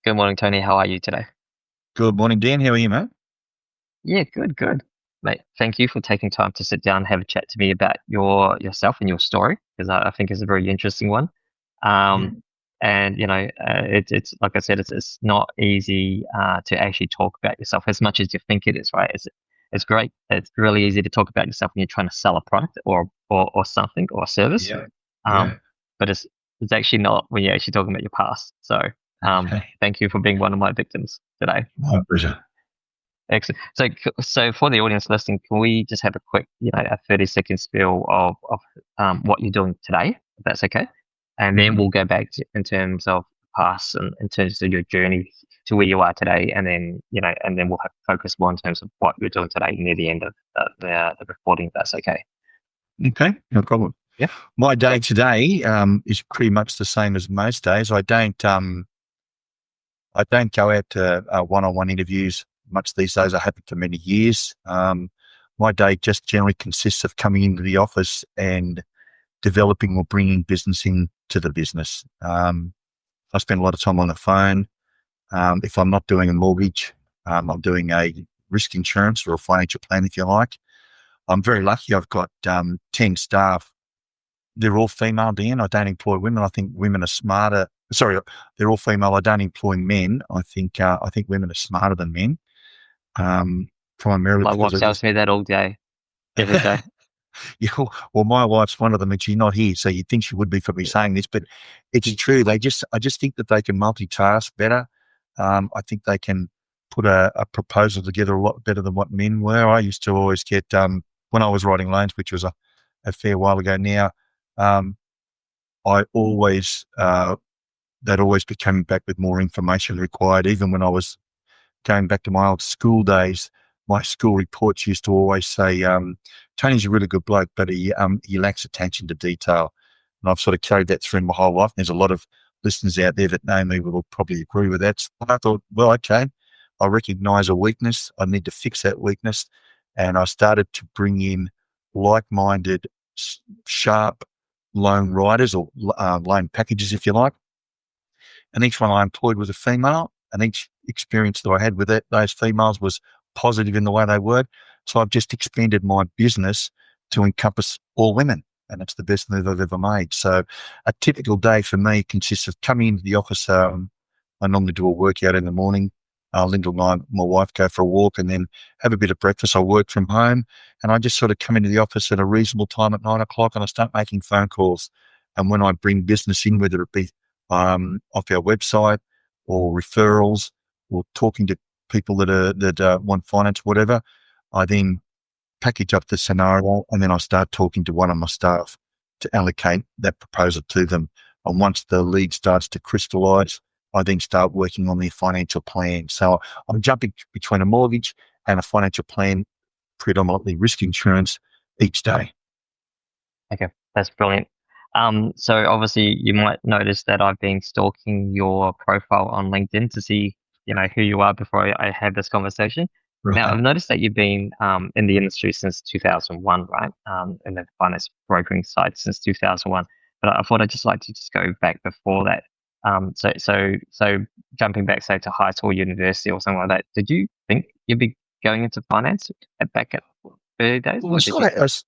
Good morning, Tony. How are you today? Good morning, Dan. How are you, mate? Yeah, good, good. Mate, thank you for taking time to sit down and have a chat to me about yourself and your story, because I think it's a very interesting one. Um, Mm. and it's like I said, it's not easy to actually talk about yourself as much as you think it is, right? It's great. It's really easy to talk about yourself when you're trying to sell a product or something or a service. Yeah, Um, yeah. but it's actually not when you're actually talking about your past. So thank you for being one of my victims today. My pleasure. Excellent. So for the audience listening, can we just have a quick, a 30-second spiel of what you're doing today, if that's okay? And then Mhm. we'll go back in terms of past and in terms of your journey to where you are today, and then and then we'll have to focus more in terms of what you're doing today near the end of the recording, if that's okay. Okay, no problem. Yeah. My day today is pretty much the same as most days. I don't go out to one-on-one interviews much these days. I haven't for many years. My day just generally consists of coming into the office and developing or bringing business into the business. I spend a lot of time on the phone. If I'm not doing a mortgage, I'm doing a risk insurance or a financial plan, if you like. I'm very lucky. I've got 10 staff. They're all female, Dan. I don't employ women. I think women are smarter. Sorry, they're all female. I don't employ men. I think women are smarter than men, primarily My because wife of tells just. me that all day, every day. Yeah, well, my wife's one of them, and she's not here, so you'd think she would be for me saying this, but it's true. I just think that they can multitask better. I think they can put a proposal together a lot better than what men were. I used to always get when I was writing loans, which was a fair while ago now. Um, I always they'd always be coming back with more information required, even when I was going back to my old school days. My school reports used to always say, Tony's a really good bloke, but he lacks attention to detail. And I've sort of carried that through my whole life. There's a lot of listeners out there that know me will probably agree with that. So I thought, well, okay, I recognise a weakness. I need to fix that weakness. And I started to bring in like-minded, sharp loan writers or loan packages, if you like, and each one I employed was a female, and each experience that I had with those females was positive in the way they work. So I've just expanded my business to encompass all women, and it's the best move I've ever made. So a typical day for me consists of coming into the office. I normally do a workout in the morning. Linda and my wife go for a walk and then have a bit of breakfast. I work from home, and I just sort of come into the office at a reasonable time at 9 o'clock, and I start making phone calls. And when I bring business in, whether it be off our website or referrals or talking to people that want finance, whatever, I then package up the scenario and then I start talking to one of my staff to allocate that proposal to them. And once the lead starts to crystallize, I then start working on their financial plan. So I'm jumping between a mortgage and a financial plan, predominantly risk insurance each day. Okay, that's brilliant. So obviously you might notice that I've been stalking your profile on LinkedIn to see, who you are before I had this conversation. Now, Right. I've noticed that you've been in the industry since 2001, right? In the finance brokering side since 2001. But I thought I'd just like to just go back before that. So jumping back, say, to high school, university, or something like that. Did you think you'd be going into finance back at early days, Well, or it's did sort you? of,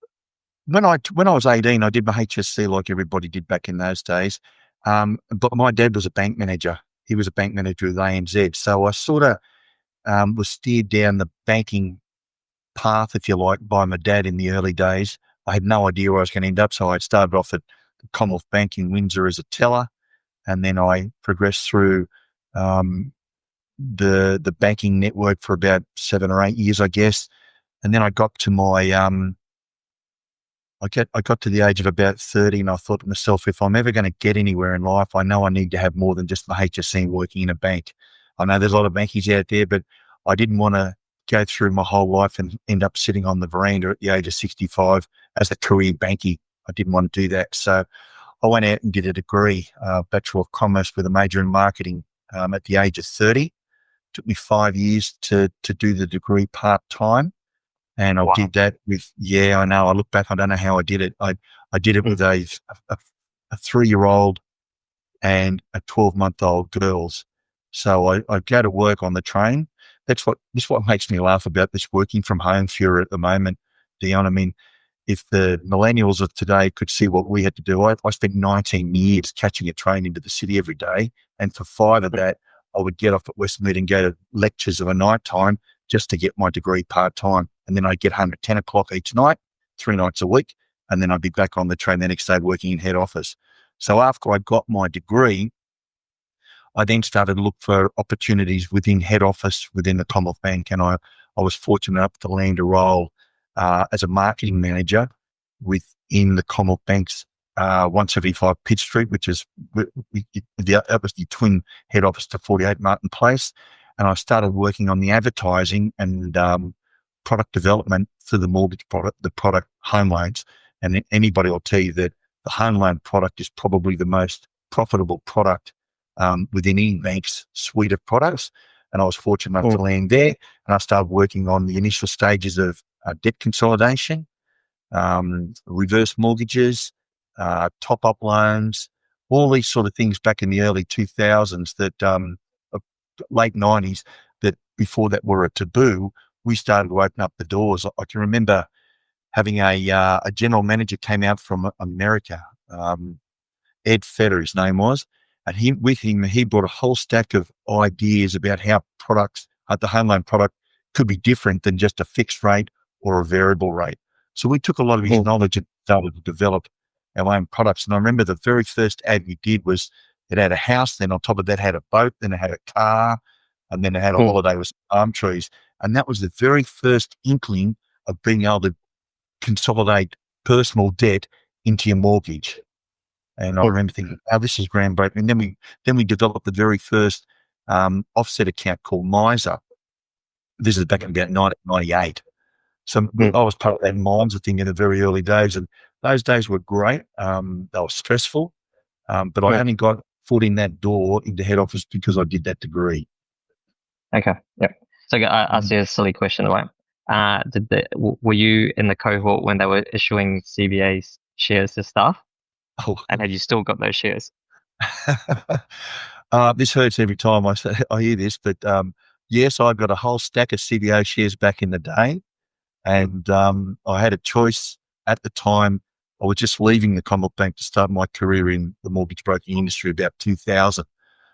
when I was 18, I did my HSC like everybody did back in those days. But my dad was a bank manager. He was a bank manager with ANZ. So I sort of was steered down the banking path, if you like, by my dad in the early days. I had no idea where I was going to end up. So I started off at the Commonwealth Bank in Windsor as a teller, and then I progressed through um, the banking network for about 7 or 8 years, I guess. And then I got to my I got to the age of about 30 and I thought to myself, if I'm ever going to get anywhere in life, I know I need to have more than just the HSC working in a bank. I know there's a lot of bankies out there, but I didn't want to go through my whole life and end up sitting on the veranda at the age of 65 as a career bankie. I didn't want to do that. So I went out and did a degree, Bachelor of Commerce with a major in marketing at the age of 30. Took me 5 years to do the degree part-time. And I Wow. did that with, yeah, I know. I look back, I don't know how I did it. I did it with Mm. a 3-year-old and a 12-month-old girls. So I go to work on the train. This what makes me laugh about this working from home furor at the moment, Dion. I mean, if the millennials of today could see what we had to do, I spent 19 years catching a train into the city every day. And for 5 of that, I would get off at Westmead and go to lectures of a night time just to get my degree part time. And then I'd get home at 10 o'clock each night, 3 nights a week. And then I'd be back on the train the next day working in head office. So after I got my degree, I then started to look for opportunities within head office within the Commonwealth Bank, and I was fortunate enough to land a role as a marketing manager within the Commonwealth Bank's 175 Pitt Street, which is that was the twin head office to 48 Martin Place, and I started working on the advertising and product development for the mortgage product, the product home loans, and anybody will tell you that the home loan product is probably the most profitable product within any bank's suite of products. And I was fortunate enough to land there, and I started working on the initial stages of debt consolidation, reverse mortgages, top-up loans, all these sort of things back in the early 2000s late 90s, that before that were a taboo. We started to open up the doors. I can remember having a general manager came out from America, Ed Fetter, his name was, and he brought a whole stack of ideas about how products, the home loan product, could be different than just a fixed rate or a variable rate. So we took a lot of his knowledge and started to develop our own products. And I remember the very first ad we did was it had a house, then on top of that had a boat, then it had a car, and then it had a holiday with palm trees. And that was the very first inkling of being able to consolidate personal debt into your mortgage. And I remember thinking, "Oh, this is groundbreaking." And then we developed the very first offset account called Miser. This is back in about 1998. So I was part of that Miser thing in the very early days, and those days were great. They were stressful, but I only got foot in that door into head office because I did that degree. Okay. Yep. So I asked you a silly question, right? Were you in the cohort when they were issuing CBA shares to staff? Oh. And have you still got those shares? This hurts every time I hear this, but yes, I've got a whole stack of CBO shares back in the day, and I had a choice at the time. I was just leaving the Commonwealth Bank to start my career in the mortgage broking industry about 2000.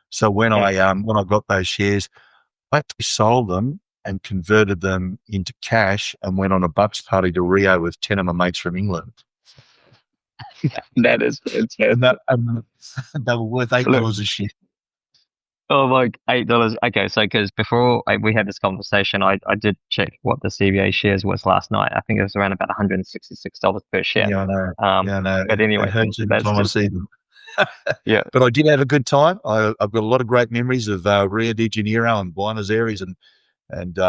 So when I got those shares, I actually sold them and converted them into cash and went on a bucks party to Rio with 10 of my mates from England. That is fantastic. And they were worth $8 a share. Oh my, $8. Okay, so because before we had this conversation, I did check what the CBA shares was last night. I think it was around about $166 per share. Yeah, I know. I know. But anyway, that's time I see them. Yeah. But I did have a good time. I've got a lot of great memories of Rio de Janeiro and Buenos Aires and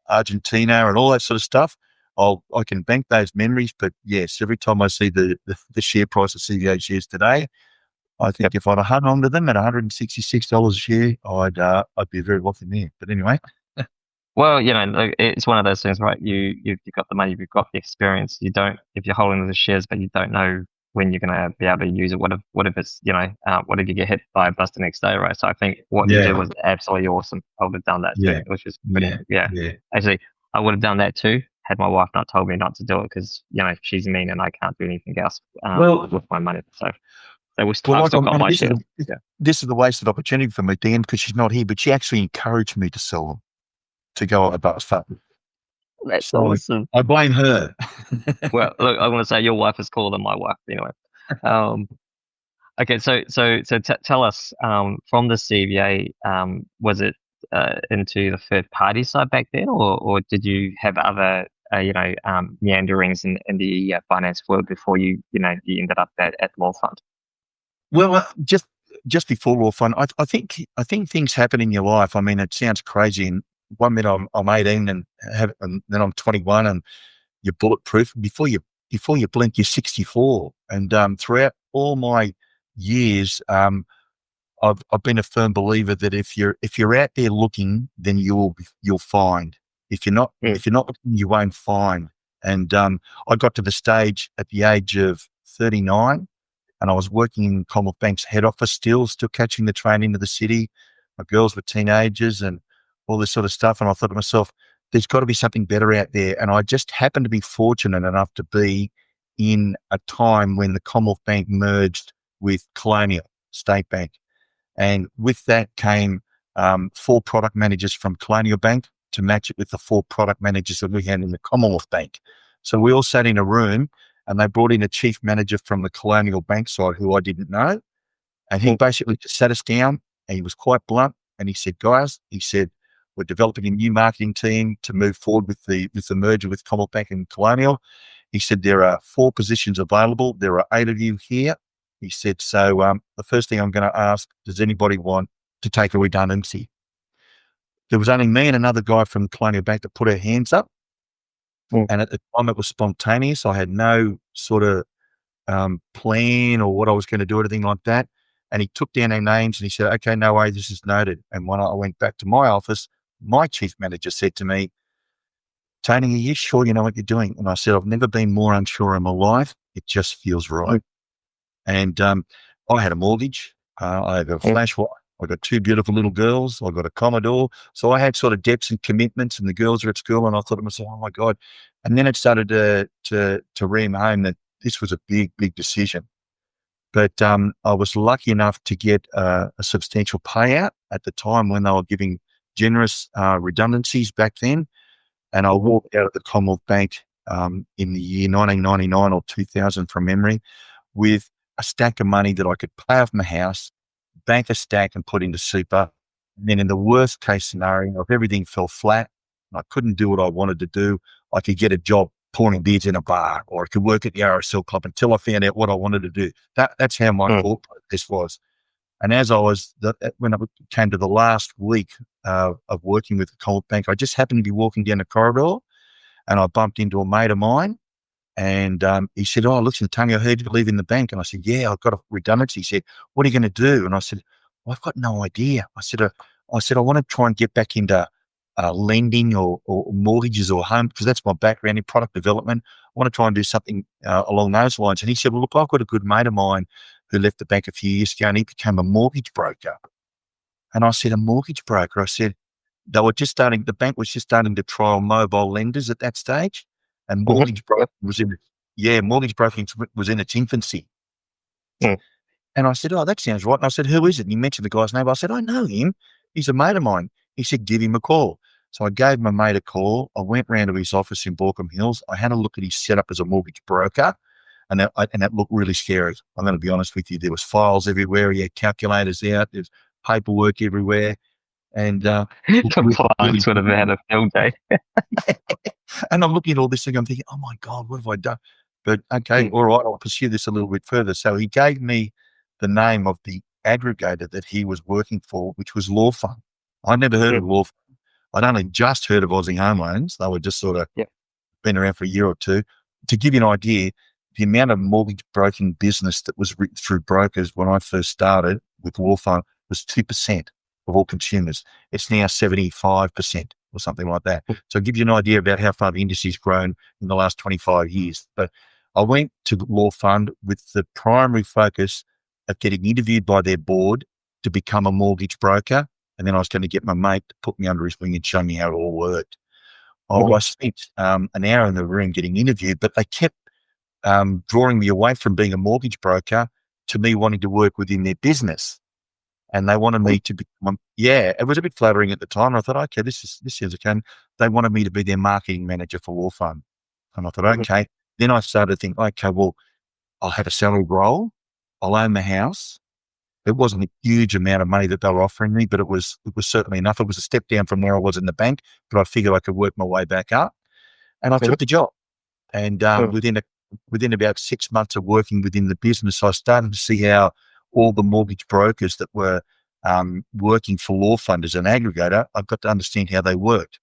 Argentina and all that sort of stuff. I can bank those memories, but yes, every time I see the share price of CBA shares today, I think if I'd have hung on to them at $166 a share, I'd be a very wealthy man. But anyway. Well, it's one of those things, right? You've got the money, you've got the experience. You don't, if you're holding the shares, but you don't know when you're going to be able to use it. What if it's, what if you get hit by a bus the next day, right? So I think what you did was absolutely awesome. I would have done that too, which is pretty, Actually, I would have done that too had my wife not told me not to do it because, she's mean and I can't do anything else with my money. So I've still got my shares. This is the wasted opportunity for me, Dan, because she's not here, but she actually encouraged me to sell them, to go on a bus fund. That's awesome. I blame her. Well, look, I want to say your wife is cooler than my wife. Anyway, okay. So tell us from the CBA, was it into the third party side back then, or did you have other meanderings in the finance world before you ended up at Law Fund? Well, just before Law Fund, I think things happen in your life. I mean, it sounds crazy. And 1 minute I'm 18 and then I'm 21 and you're bulletproof. Before you blink, you're 64. And throughout all my years, I've been a firm believer that if you're out there looking, then you'll find. If you're not looking, you won't find. And I got to the stage at the age of 39, and I was working in Commonwealth Bank's head office still catching the train into the city. My girls were teenagers and all this sort of stuff. And I thought to myself, there's got to be something better out there. And I just happened to be fortunate enough to be in a time when the Commonwealth Bank merged with Colonial State Bank. And with that came 4 product managers from Colonial Bank to match it with the 4 product managers that we had in the Commonwealth Bank. So we all sat in a room and they brought in a chief manager from the Colonial Bank side who I didn't know. And he basically just sat us down and he was quite blunt. And he said, guys, he said, we're developing a new marketing team to move forward with the merger with Commonwealth Bank and Colonial. He said, there are 4 positions available. There are 8 of you here. He said, so the first thing I'm going to ask, does anybody want to take a redundancy? There was only me and another guy from Colonial Bank that put our hands up. And at the time it was spontaneous. I had no sort of plan or what I was going to do, anything like that. And he took down our names and he said, okay, no way, this is noted. And when I went back to my office, my chief manager said to me, Tony, are you sure you know what you're doing? And I said, I've never been more unsure in my life. It just feels right. And I had a mortgage. I have a flash wife. I got 2 beautiful little girls. I got a Commodore. So I had sort of debts and commitments, and the girls are at school. And I thought to myself, oh my God. And then it started to ream home that this was a big, big decision. But I was lucky enough to get a substantial payout at the time when they were giving generous redundancies back then. And I walked out of the Commonwealth Bank in the year 1999 or 2000 from memory with a stack of money that I could pay off my house, bank a stack and put into super. And then in the worst case scenario, if everything fell flat and I couldn't do what I wanted to do, I could get a job pouring beers in a bar, or I could work at the RSL club until I found out what I wanted to do. That's how my thought process was. And as I was, when I came to the last week of working with the Commonwealth Bank, I just happened to be walking down the corridor and I bumped into a mate of mine. And he said, oh, listen, Tony, I heard you leave in the bank. And I said, yeah, I've got a redundancy. He said, what are you going to do? And I said, well, I've got no idea. I said, I want to try and get back into lending or mortgages or home, because that's my background in product development. I want to try and do something along those lines. And he said, well, look, I've got a good mate of mine who left the bank a few years ago and he became a mortgage broker. And I said, a mortgage broker? I said, the bank was just starting to trial mobile lenders at that stage. And mortgage broking was in its infancy. And I said, oh, that sounds right. And I said, who is it? And he mentioned the guy's name. I said, I know him. He's a mate of mine. He said, give him a call. So I gave my mate a call. I went round to his office in Borkham Hills. I had a look at his setup as a mortgage broker, and that looked really scary. I'm going to be honest with you. There was files everywhere. He had calculators out. There's paperwork everywhere. And compliance would have had a field day. And I'm looking at all this thing. I'm thinking, oh my God, what have I done? But okay, all right, I'll pursue this a little bit further. So he gave me the name of the aggregator that he was working for, which was Law Fund. I'd never heard of Law Fund. I'd only just heard of Aussie Home Loans. They were just sort of been around for a year or two. To give you an idea, the amount of mortgage broking business that was written through brokers when I first started with Law Fund was 2% of all consumers. It's now 75% or something like that. So it gives you an idea about how far the industry's grown in the last 25 years. But I went to Law Fund with the primary focus of getting interviewed by their board to become a mortgage broker. And then I was going to get my mate to put me under his wing and show me how it all worked. I spent an hour in the room getting interviewed, but they kept drawing me away from being a mortgage broker to me wanting to work within their business. And they wanted me to become, it was a bit flattering at the time. I thought, okay, this sounds okay. And they wanted me to be their marketing manager for Law Fund. And I thought, okay. Then I started to think, okay, well, I'll have a salary role. I'll own the house. It wasn't a huge amount of money that they were offering me, but it was certainly enough. It was a step down from where I was in the bank, but I figured I could work my way back up. And I took the job. And within about 6 months of working within the business, I started to see how all the mortgage brokers that were working for Law Fund as an aggregator, I got to understand how they worked.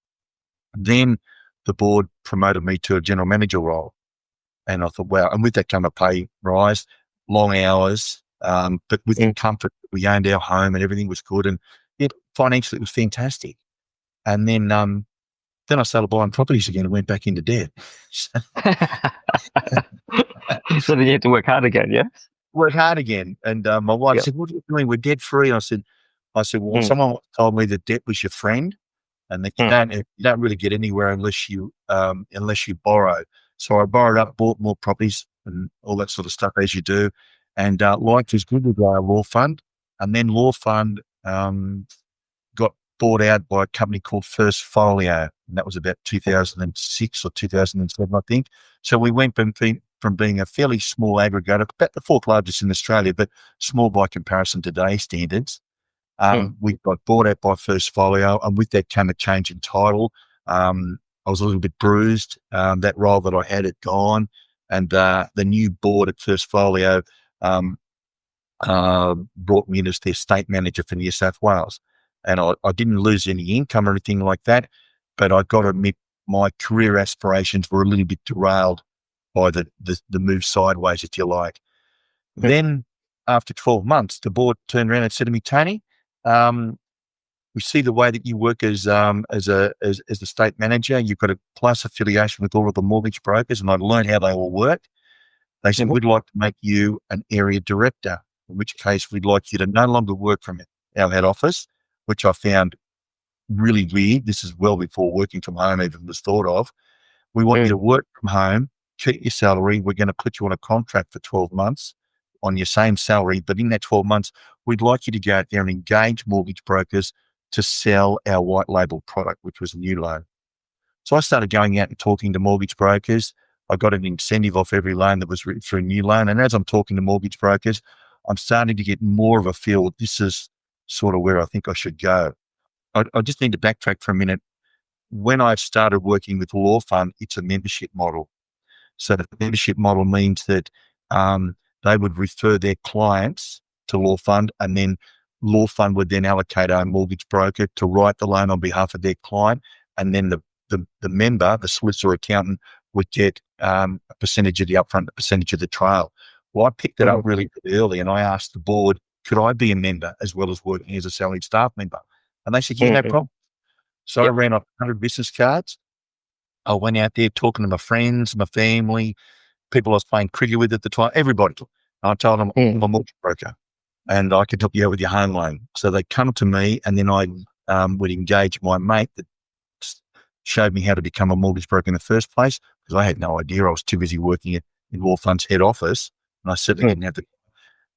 Then the board promoted me to a general manager role. And I thought, wow. And with that came a pay rise, long hours, but with the comfort, we owned our home and everything was good. And financially, it was fantastic. And then I started buying properties again and went back into debt. So then you had to work hard again, yeah? Work hard again. And my wife said, what are you doing? We're debt free. And I said, I said, well, Mm, someone told me that debt was your friend, and that mm, you don't really get anywhere unless you borrow. So I borrowed up, bought more properties and all that sort of stuff as you do, and life was good with our law fund, and then law fund got bought out by a company called First Folio, and that was about 2006 or 2007, I think. So we went from being a fairly small aggregator, about the fourth largest in Australia, but small by comparison to today's standards. mm, We got bought out by First Folio, and with that came a change in title. I was a little bit bruised. That role that I had gone, and the new board at First Folio um, brought me in as their state manager for New South Wales. And I didn't lose any income or anything like that, but I got to admit my career aspirations were a little bit derailed by the move sideways, if you like. mm, Then, after 12 months, the board turned around and said to me, Tony, um, we see the way that you work as a state manager. You've got a close affiliation with all of the mortgage brokers, and I learned how they all work. They said, mhm, we'd like to make you an area director, in which case we'd like you to no longer work from our head office, which I found really weird. This is well before working from home even was thought of. We want you to mm, work from home, keep your salary. We're going to put you on a contract for 12 months on your same salary. But in that 12 months, we'd like you to go out there and engage mortgage brokers to sell our white label product, which was a new loan. So I started going out and talking to mortgage brokers. I got an incentive off every loan that was written through a new loan. And as I'm talking to mortgage brokers, I'm starting to get more of a feel that this is sort of where I think I should go. I just need to backtrack for a minute. When I started working with Law Fund, it's a membership model. So the membership model means that they would refer their clients to Law Fund, and then Law Fund would then allocate a mortgage broker to write the loan on behalf of their client, and then the member, the solicitor accountant, would get a percentage of the upfront, a percentage of the trail. Well, I picked it up mhm, really early, and I asked the board, could I be a member as well as working as a salaried staff member? And they said, yeah, no mhm. problem. So I Yep. ran off 100 business cards. I went out there talking to my friends, my family, people I was playing cricket with at the time, everybody. I told them I'm Mm, a mortgage broker and I could help you out with your home loan. So they come to me, and then I would engage my mate that showed me how to become a mortgage broker in the first place, because I had no idea. I was too busy working in Law Fund's head office, and I certainly mm, didn't have the.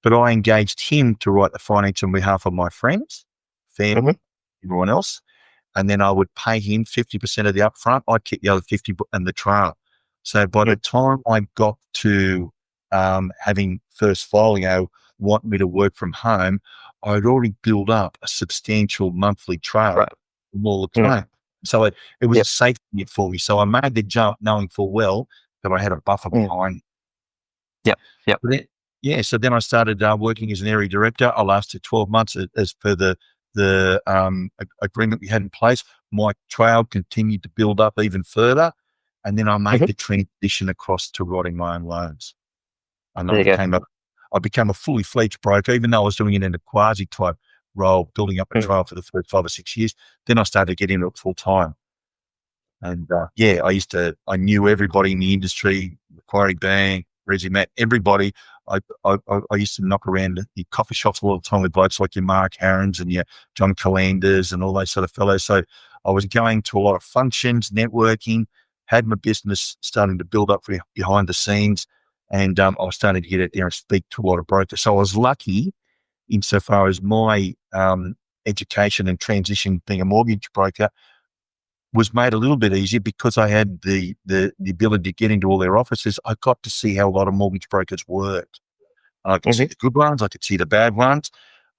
But I engaged him to write the finance on behalf of my friends, mhm, family, everyone else, and then I would pay him 50% of the upfront. I'd keep the other 50 and the trail. So by the mm. time I got to having First Folio want me to work from home, I'd already built up a substantial monthly trail Right. from all the Mm, clients. So it was a yep. safety net for me. So I made the jump knowing full well that I had a buffer Mm, behind. yep. Yep. But yeah, so then I started working as an area director. I lasted 12 months as per the agreement we had in place. My trail continued to build up even further, and then I made Mhm. the transition across to writing my own loans. And There you go. I became a fully fledged broker, even though I was doing it in a quasi type role, building up a Mm, trail for the first 5 or 6 years. Then I started to get into it full time. And yeah, I knew everybody in the industry, Macquarie Bank, Reggie Matt, everybody. I used to knock around the coffee shops all the time with blokes like your Mark Harrons and your John Calanders and all those sort of fellows. So I was going to a lot of functions, networking, had my business starting to build up behind the scenes. And I was starting to get out there and speak to a lot of brokers. So I was lucky insofar as my education and transition being a mortgage broker was made a little bit easier because I had the ability to get into all their offices. I got to see how a lot of mortgage brokers worked. I could see mhm, the good ones. I could see the bad ones.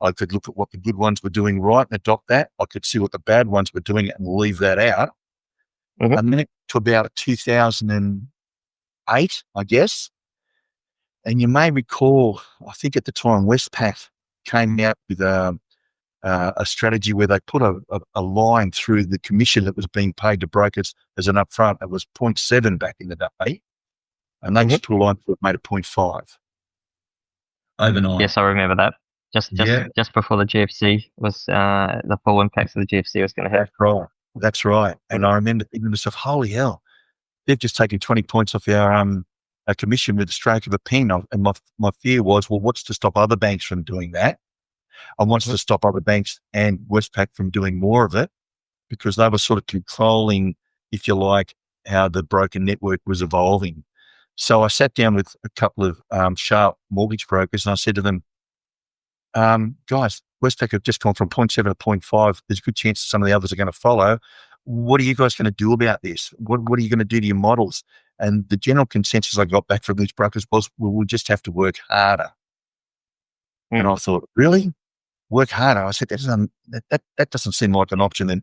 I could look at what the good ones were doing right and adopt that. I could see what the bad ones were doing and leave that out. mhm, And then it to about 2008, I guess. And you may recall, I think at the time, Westpac came out with a strategy where they put a line through the commission that was being paid to brokers as an upfront. It was zero point 0.7 back in the day, and they mhm. just put a line through it, made it 0.5 overnight. Yes, I remember that. Yeah, Just before the GFC was the full impacts of the GFC was going to hit. that's right. That's right. And Mm, I remember thinking to myself, holy hell, they've just taken 20 points off our commission with the stroke of a pen. And my fear was, well, what's to stop other banks from doing that? and wants Mhm. to stop other banks and Westpac from doing more of it because they were sort of controlling, if you like, how the broker network was evolving. So I sat down with a couple of sharp mortgage brokers and I said to them, guys, Westpac have just gone from point 0.7 to point 0.5. There's a good chance some of the others are going to follow. What are you guys going to do about this? What are you going to do to your models? And the general consensus I got back from these brokers was, well, we'll just have to work harder. And Mm. I thought, really? Work harder? I said, that doesn't seem like an option that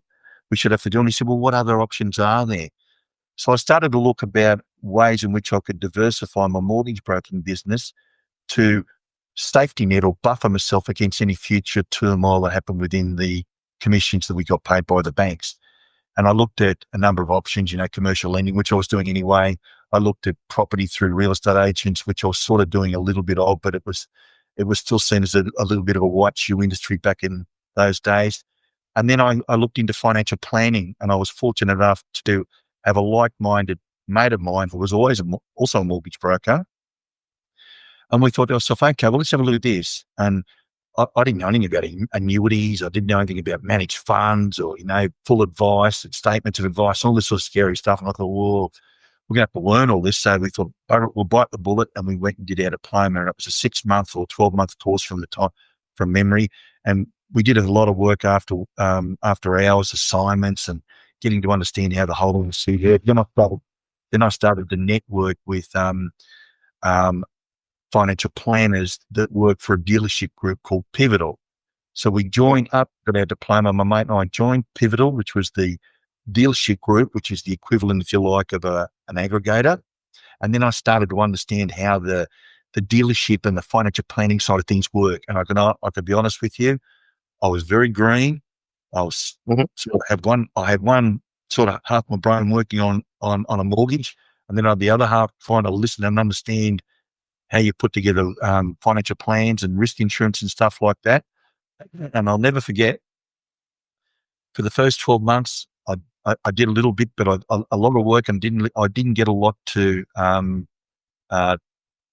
we should have to do. And he said, well, what other options are there? So I started to look about ways in which I could diversify my mortgage broking business to safety net or buffer myself against any future turmoil that happened within the commissions that we got paid by the banks. And I looked at a number of options, commercial lending, which I was doing anyway. I looked at property through real estate agents, which I was sort of doing a little bit of, but it was still seen as a little bit of a white shoe industry back in those days. And then I looked into financial planning, and I was fortunate enough to have a like-minded mate of mine who was also a mortgage broker. And we thought to ourselves, okay, well, let's have a look at this. And I didn't know anything about annuities. I didn't know anything about managed funds or, full advice and statements of advice, all this sort of scary stuff. And I thought, well, we're going to have to learn all this. So we thought, all right, we'll bite the bullet. And we went and did our diploma. And it was a 6-month or 12-month course from memory. And we did a lot of work after hours, assignments, and getting to understand how the whole thing was. Then I started to network with um, financial planners that work for a dealership group called Pivotal. So we joined up, got our diploma. My mate and I joined Pivotal, which was the dealership group, which is the equivalent, if you like, of an aggregator. And then I started to understand how the dealership and the financial planning side of things work. And I could be honest with you, I was very green. I was Mhm. I had one sort of half my brain working on a mortgage, and then I had the other half trying to listen and understand how you put together financial plans and risk insurance and stuff like that. And I'll never forget, for the first 12 months, I did a little bit, but a lot of work, and I didn't get a lot uh,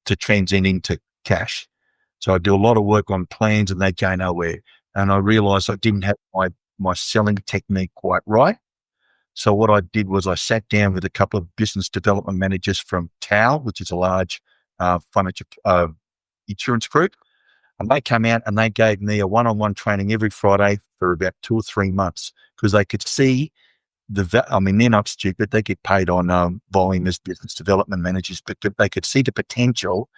to transcend into cash. So I do a lot of work on plans, and they go nowhere. And I realised I didn't have my selling technique quite right. So what I did was I sat down with a couple of business development managers from TAL, which is a large financial insurance group. And they came out and they gave me a one-on-one training every Friday for about 2 or 3 months because they could see they're not stupid. They get paid on volume as business development managers, but they could see the potential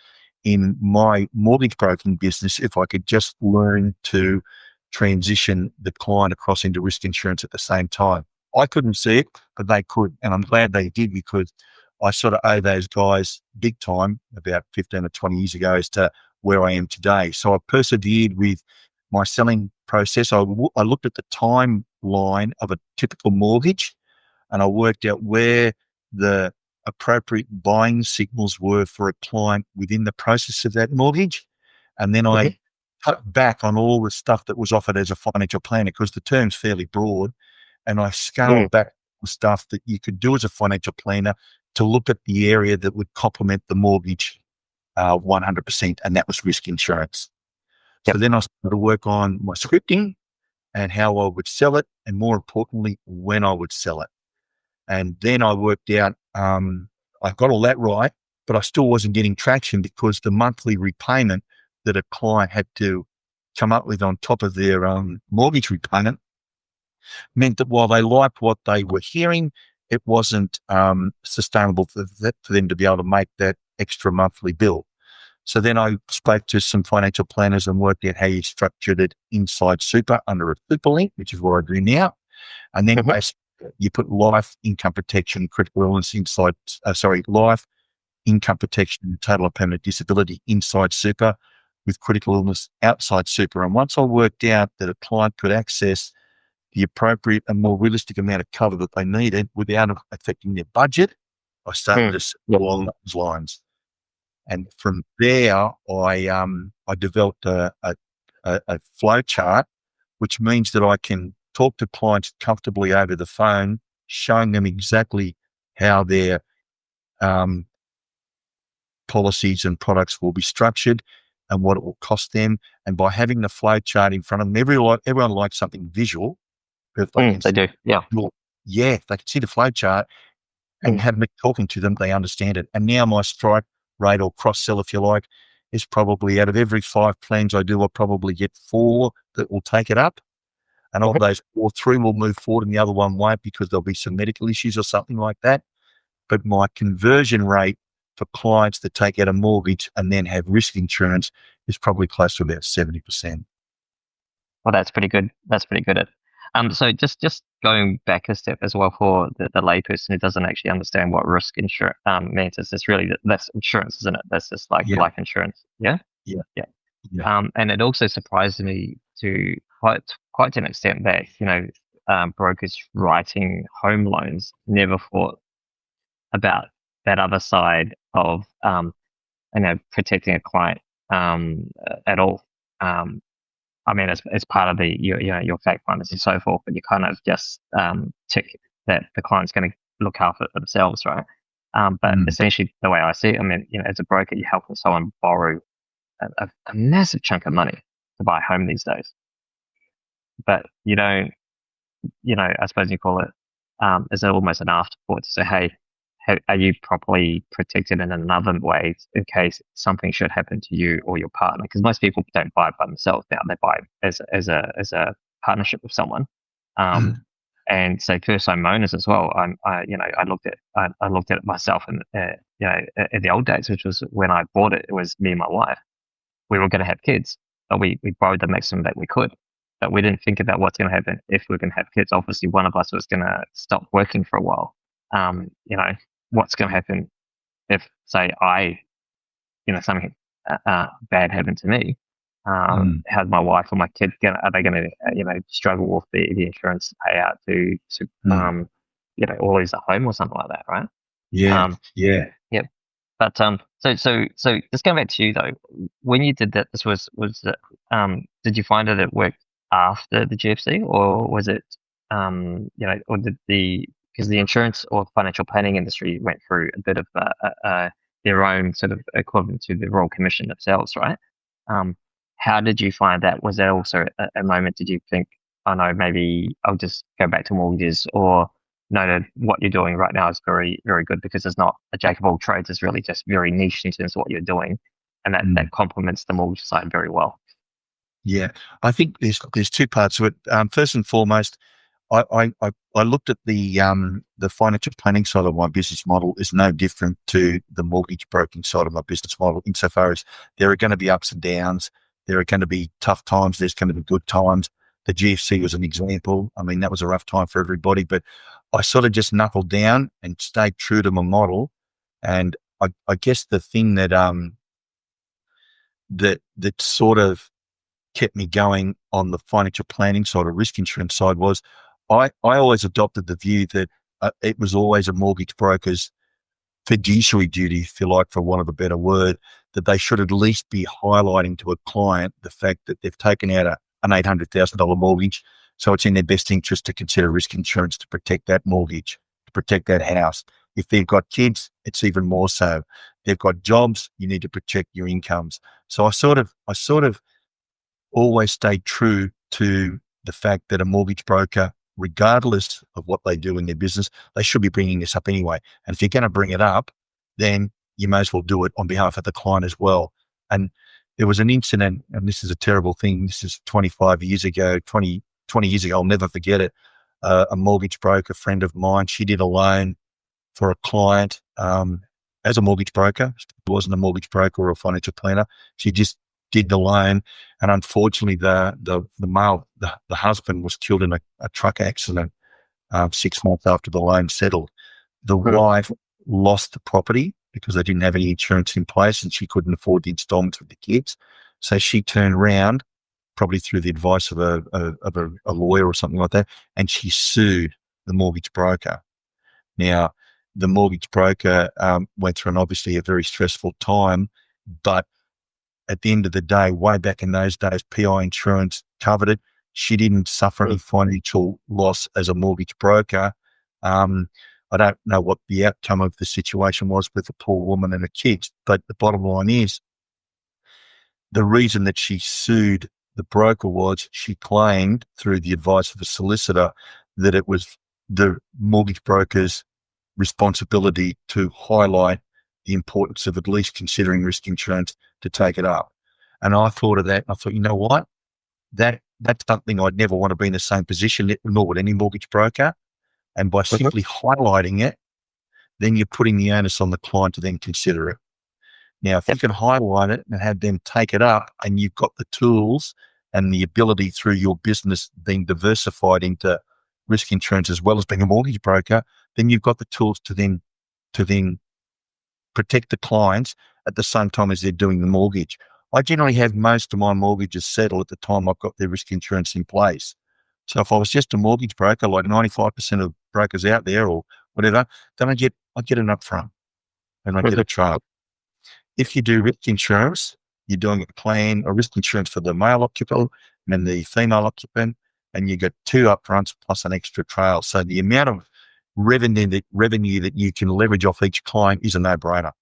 in my mortgage broking business if I could just learn to transition the client across into risk insurance at the same time. I couldn't see it, but they could. And I'm glad they did because I sort of owe those guys big time about 15 or 20 years ago as to where I am today. So I persevered with my selling process. I looked at the timeline of a typical mortgage and I worked out where the appropriate buying signals were for a client within the process of that mortgage. And then Mhm. I cut back on all the stuff that was offered as a financial planner because the term's fairly broad. And I Mm. scaled back the stuff that you could do as a financial planner to look at the area that would complement the mortgage 100%. And that was risk insurance. So Yep. then I started to work on my scripting and how I would sell it. And more importantly, when I would sell it. And then I worked out, I got all that right, but I still wasn't getting traction because the monthly repayment that a client had to come up with on top of their mortgage repayment meant that while they liked what they were hearing, it wasn't sustainable for them to be able to make that extra monthly bill. So then I spoke to some financial planners and worked out how you structured it inside super under a super link, which is what I do now. And then Mhm. basically you put life income protection, critical illness life income protection, and total and permanent disability inside super with critical illness outside super. And once I worked out that a client could access the appropriate and more realistic amount of cover that they needed without affecting their budget, I started Mm. to sell Yep. along those lines. And from there, I developed a flow chart, which means that I can talk to clients comfortably over the phone, showing them exactly how their um, policies and products will be structured, and what it will cost them. And by having the flow chart in front of them, everyone likes something visual. But if they can They see, do. Yeah. if they can see the flow chart and Mm. have me talking to them, they understand it. And now my strike rate or cross sell, if you like, is probably out of every 5 plans I do, I'll probably get 4 that will take it up. And of Mhm. those 4, 3 will move forward and the other one won't because there'll be some medical issues or something like that. But my conversion rate for clients that take out a mortgage and then have risk insurance is probably close to about 70%. Well, that's pretty good. That's pretty good. So just going back a step as well for the layperson who doesn't actually understand what risk insurance means. It's really that's insurance, isn't it? That's just like Yeah, life insurance. Yeah. yeah, Yeah. yeah. And it also surprised me to quite to an extent that brokers writing home loans never thought about that other side of protecting a client at all. Um, I mean, as part of your fact finders and so forth, but you kind of just tick that the client's going to look after it themselves, right? But Mm. essentially, the way I see it, I mean, as a broker, you're helping someone borrow a massive chunk of money to buy a home these days, but you don't, I suppose you call it, as almost an afterthought to say, hey, are you properly protected in another way in case something should happen to you or your partner? Because most people don't buy it by themselves now; they buy it as a partnership with someone. Um, Mm. and so first time owners as well. I looked at it myself, and in the old days, which was when I bought it, it was me and my wife. We were going to have kids, but we borrowed the maximum that we could. But we didn't think about what's going to happen if we're going to have kids. Obviously, one of us was going to stop working for a while. Um, you know, what's going to happen if, say, something bad happened to me? Mm. How's my wife or my kid going? Are they going to, struggle with the insurance payout to Mm. or lose a home or something like that, right? Yeah, Um, yeah. yeah, but so just going back to you though, when you did that, this did you find that it worked after the GFC, or was it or did because the insurance or financial planning industry went through a bit of their own sort of equivalent to the Royal Commission themselves, right? Um, how did you find that? Was there also a moment? Did you think, oh no, maybe I'll just go back to mortgages, or no, no, what you're doing right now is very, very good because it's not a jack of all trades. It's really just very niche in terms of what you're doing, and that Mm. complements the mortgage side very well. Yeah, I think there's 2 parts to it. First and foremost, I looked at the financial planning side of my business model is no different to the mortgage broking side of my business model insofar as there are going to be ups and downs. There are going to be tough times. There's going to be good times. The GFC was an example. I mean, that was a rough time for everybody, but I sort of just knuckled down and stayed true to my model. And I guess the thing that sort of kept me going on the financial planning side or risk insurance side was I always adopted the view that it was always a mortgage broker's fiduciary duty, if you like, for want of a better word, that they should at least be highlighting to a client the fact that they've taken out an $800,000 mortgage. So it's in their best interest to consider risk insurance to protect that mortgage, to protect that house. If they've got kids, it's even more so. They've got jobs, you need to protect your incomes. So I sort of always stayed true to the fact that a mortgage broker, regardless of what they do in their business, they should be bringing this up anyway. And if you're going to bring it up, then you may as well do it on behalf of the client as well. And there was an incident, and this is a terrible thing. This is 25 years ago, 20 years ago. I'll never forget it. A mortgage broker friend of mine, she did a loan for a client as a mortgage broker. She wasn't a mortgage broker or a financial planner. She just did the loan, and unfortunately, the husband was killed in a truck accident 6 months after the loan settled. The Mm. wife lost the property because they didn't have any insurance in place, and she couldn't afford the installments with the kids. So she turned around, probably through the advice of a lawyer or something like that, and she sued the mortgage broker. Now, the mortgage broker went through obviously a very stressful time, but at the end of the day, way back in those days, PI insurance covered it. She didn't suffer any Mm. financial loss as a mortgage broker. Um, I don't know what the outcome of the situation was with the poor woman and the kids, but the bottom line is the reason that she sued the broker was she claimed through the advice of a solicitor that it was the mortgage broker's responsibility to highlight the importance of at least considering risk insurance to take it up. And I thought of that. And I thought, you know what? That's something I'd never want to be in the same position, nor would any mortgage broker. And by simply highlighting it, then you're putting the onus on the client to then consider it. Now, if you can highlight it and have them take it up, and you've got the tools and the ability through your business being diversified into risk insurance as well as being a mortgage broker, then you've got the tools to then protect the clients at the same time as they're doing the mortgage. I generally have most of my mortgages settled at the time I've got their risk insurance in place. So if I was just a mortgage broker, like 95% of brokers out there or whatever, then I get an upfront and I get a trail. If you do risk insurance, you're doing a risk insurance for the male occupant and the female occupant, and you get 2 upfronts plus an extra trail. So the amount of revenue that you can leverage off each client is a no-brainer.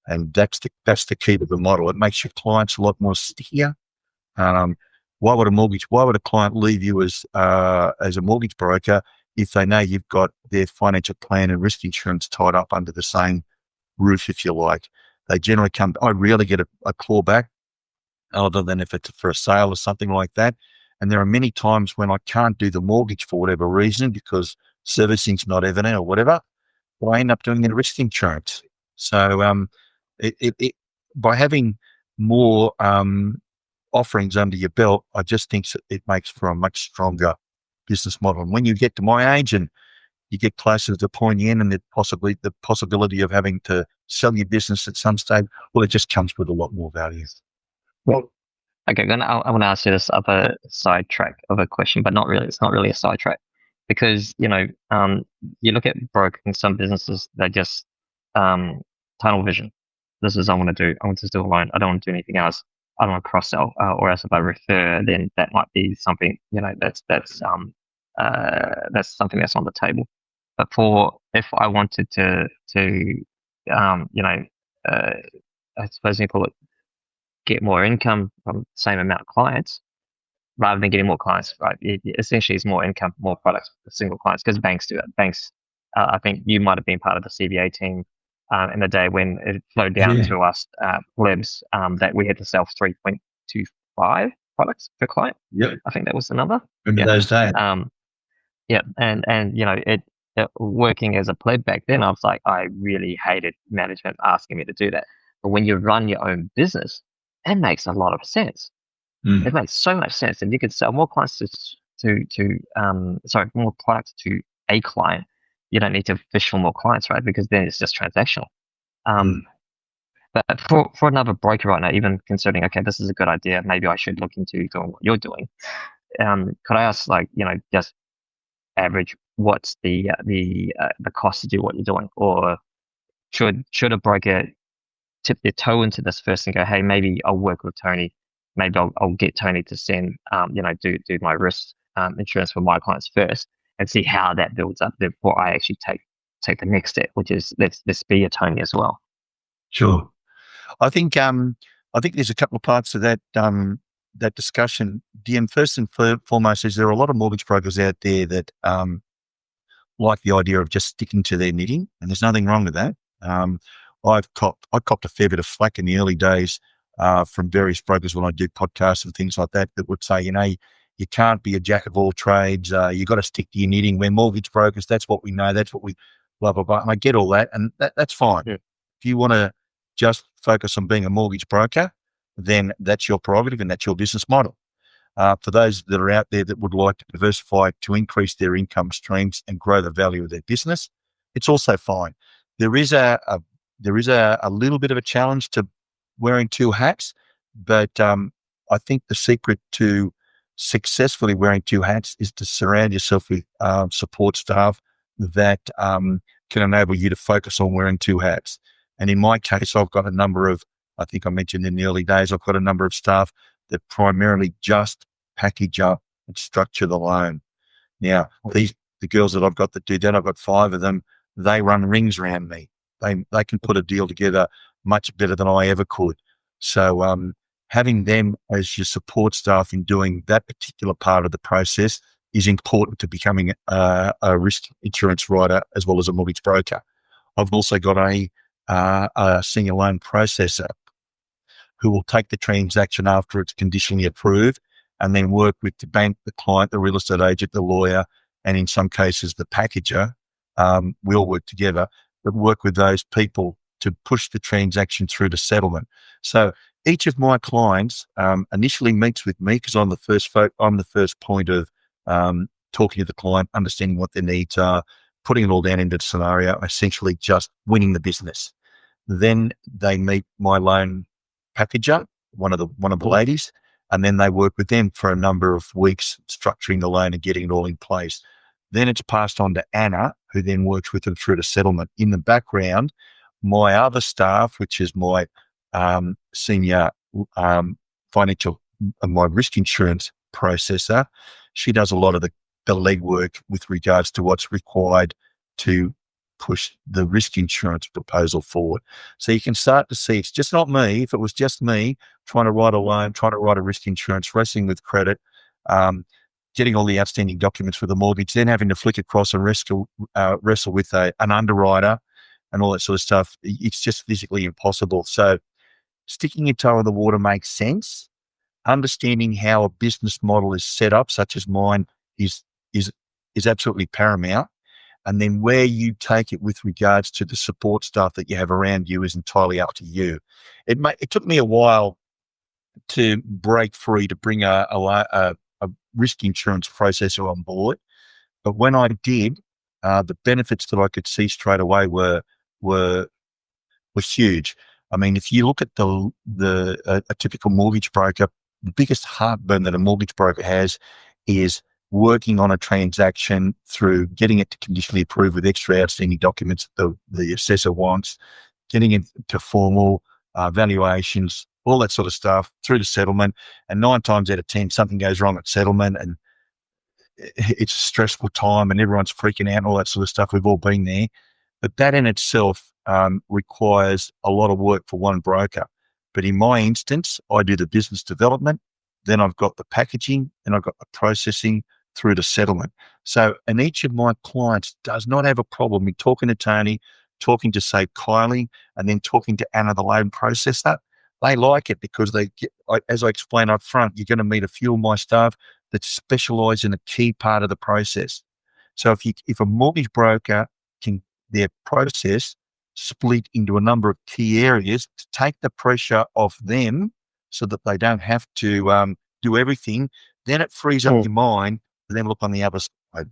And that's the key to the model. It makes your clients a lot more stickier. Why would a client leave you as a mortgage broker if they know you've got their financial plan and risk insurance tied up under the same roof, if you like? They generally I rarely get a clawback other than if it's for a sale or something like that. And there are many times when I can't do the mortgage for whatever reason because servicing's not evident or whatever, but I end up doing a risk insurance. So by having more offerings under your belt, I just think it makes for a much stronger business model. And when you get to my age and you get closer to the pointy end and the possibility of having to sell your business at some stage, well, it just comes with a lot more value. Well, okay, I want to ask you this other sidetrack of a question, but not really. It's not really a sidetrack because you look at brokering some businesses that just tunnel vision. This is I want to do. I want to do a loan. I don't want to do anything else. I don't want to cross sell, or else if I refer, then that might be something that's something that's on the table. But if I wanted to I suppose you call it get more income from the same amount of clients rather than getting more clients, right? Essentially, it's more income, more products for single clients because banks do it. Banks, I think you might have been part of the CBA team in the day when it flowed down to us plebs that we had to sell 3.25 products per client. Yep. I think that was the number. Remember those days. Yeah, and it working as a pleb back then, I was like, I really hated management asking me to do that. But when you run your own business, it makes a lot of sense. It makes so much sense, and you could sell more clients more products to a client. You don't need to fish for more clients, right? Because then it's just transactional. But for another broker right now, even considering, okay, this is a good idea, maybe I should look into doing what you're doing. Could I ask, just average, what's the cost to do what you're doing, or should a broker tip their toe into this first and go, hey, maybe I'll work with Tony, maybe I'll get Tony to send do my risk insurance for my clients first, and see how that builds up before I actually take the next step, which is let's be a Tony as well. Sure. I think there's a couple of parts to that that discussion. Dean, first and foremost, is there are a lot of mortgage brokers out there that like the idea of just sticking to their knitting, and there's nothing wrong with that. I copped a fair bit of flack in the early days from various brokers when I do podcasts and things like that would say, you can't be a jack of all trades. You got to stick to your knitting. We're mortgage brokers. That's what we know. That's what we blah, blah, blah. And I get all that. And that's fine. Yeah. If you want to just focus on being a mortgage broker, then that's your prerogative and that's your business model. For those that are out there that would like to diversify to increase their income streams and grow the value of their business, it's also fine. There is a little bit of a challenge to wearing two hats, but I think the secret to successfully wearing two hats is to surround yourself with support staff that can enable you to focus on wearing two hats. And in my case, I've got a number of, I think I mentioned in the early days, I've got a number of staff that primarily just package up and structure the loan. Now, the girls that I've got that do that, I've got 5 of them, they run rings around me. They can put a deal together much better than I ever could. So having them as your support staff in doing that particular part of the process is important to becoming a risk insurance writer as well as a mortgage broker. I've also got a senior loan processor who will take the transaction after it's conditionally approved and then work with the bank, the client, the real estate agent, the lawyer, and in some cases, the packager. We all work together, but work with those people to push the transaction through to settlement. So each of my clients initially meets with me because I'm the first point of talking to the client, understanding what their needs are, putting it all down into the scenario, essentially just winning the business. Then they meet my loan packager, one of the ladies, and then they work with them for a number of weeks, structuring the loan and getting it all in place. Then it's passed on to Anna, who then works with them through to settlement. In the background, my other staff, which is my senior financial, my risk insurance processor, she does a lot of the legwork with regards to what's required to push the risk insurance proposal forward. So you can start to see it's just not me. If it was just me trying to write a loan, trying to write a risk insurance, wrestling with credit, getting all the outstanding documents for the mortgage, then having to flick across and wrestle with an underwriter and all that sort of stuff, it's just physically impossible. So sticking your toe in the water makes sense. Understanding how a business model is set up, such as mine, is absolutely paramount. And then where you take it with regards to the support staff that you have around you is entirely up to you. It took me a while to break free to bring a risk insurance processor on board. But when I did, the benefits that I could see straight away were huge. I mean, if you look at a typical mortgage broker, the biggest heartburn that a mortgage broker has is working on a transaction through getting it to conditionally approved with extra outstanding documents that the assessor wants, getting it to formal valuations, all that sort of stuff through to settlement. And 9 times out of 10, something goes wrong at settlement and it's a stressful time and everyone's freaking out and all that sort of stuff. We've all been there. But that in itself requires a lot of work for one broker. But in my instance, I do the business development, then I've got the packaging, and I've got the processing through to settlement. So, and each of my clients does not have a problem in talking to Tony, talking to, say, Kylie, and then talking to Anna, the loan processor. They like it because they get, as I explained up front, you're going to meet a few of my staff that specialize in a key part of the process. So if a mortgage broker can, their process split into a number of key areas to take the pressure off them so that they don't have to do everything, then it frees up your mind to then look on the other side.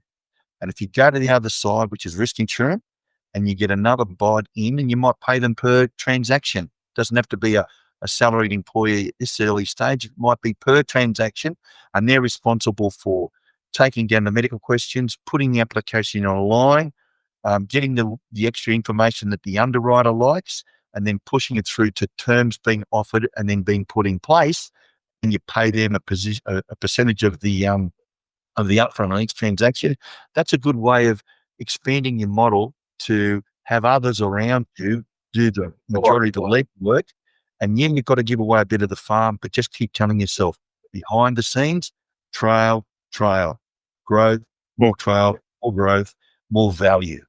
And if you go to the other side, which is risk insurance, and you get another bite in, and you might pay them per transaction. Doesn't have to be a salaried employee at this early stage. It might be per transaction, and they're responsible for taking down the medical questions, putting the application online, getting the extra information that the underwriter likes, and then pushing it through to terms being offered and then being put in place. And you pay them a percentage of the upfront on each transaction. That's a good way of expanding your model to have others around you do the majority of the leg work. And then you've got to give away a bit of the farm, but just keep telling yourself behind the scenes, trail, growth, more trail, more growth, more value.